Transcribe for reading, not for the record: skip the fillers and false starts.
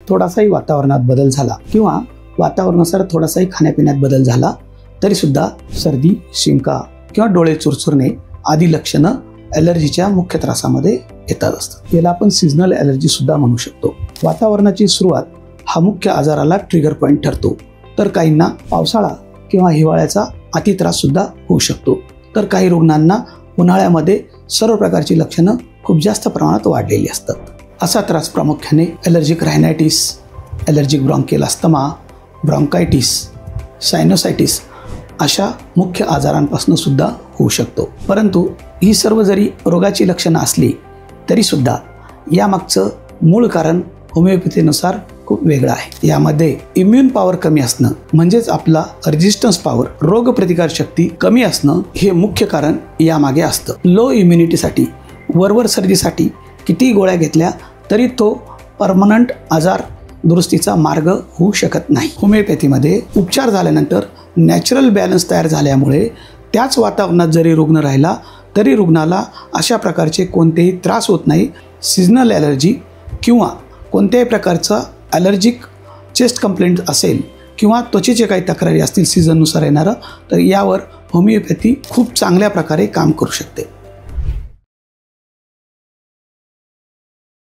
थोडासाही वातावरणात बदल झाला किंवा वातावरणानुसार थोडासाही खाण्यापिण्यात बदल झाला तरी सुद्धा सर्दी, शिंका किंवा डोळे चुरचुरणे आदी लक्षणं ॲलर्जीच्या मुख्य त्रासामध्ये येतात असतात. याला आपण सीझनल ॲलर्जी सुद्धा म्हणू शकतो. वातावरणाची सुरुवात हा मुख्य आजाराला ट्रिगर पॉईंट ठरतो. तर काहींना पावसाळा किंवा हिवाळ्याचा अतित्रास सुद्धा होऊ शकतो. तर काही रुग्णांना उन्हाळ्यामध्ये सर्व प्रकारची लक्षणं खूप जास्त प्रमाणात वाढलेली असतात. असा त्रास प्रामुख्याने allergic रायनायटिस, allergic bronchial asthma, bronchitis, सायनोसायटिस अशा मुख्य आजारांपासून सुद्धा होऊ शकतो. परंतु ही सर्व जरी रोगाची लक्षणं असली तरी सुद्धा यामागचं मूळ कारण होमिओपॅथीनुसार खूप वेगळं आहे. यामध्ये इम्युन पॉवर कमी असणं म्हणजेच आपला रेजिस्टन्स पॉवर, रोगप्रतिकारशक्ती कमी असणं हे मुख्य कारण यामागे असतं. लो इम्युनिटीसाठी, वरवर सर्दीसाठी किती गोळ्या घेतल्या तरी तो परमनंट आजार दुरुस्तीचा मार्ग होऊ शकत नाही. होमिओपॅथीमध्ये उपचार झाल्यानंतर नॅचरल बॅलन्स तयार झाल्यामुळे त्याच वातावरणात जरी रुग्ण राहिला तरी रुग्णाला अशा प्रकारचे कोणतेही त्रास होत नाही. सीझनल ॲलर्जी किंवा कोणत्याही प्रकारचा ॲलर्जिक चेस्ट कंप्लेंट असेल किंवा त्वचेचे काही तक्रारी असतील सीझननुसार येणारं, तर यावर होमिओपॅथी खूप चांगल्या प्रकारे काम करू शकते.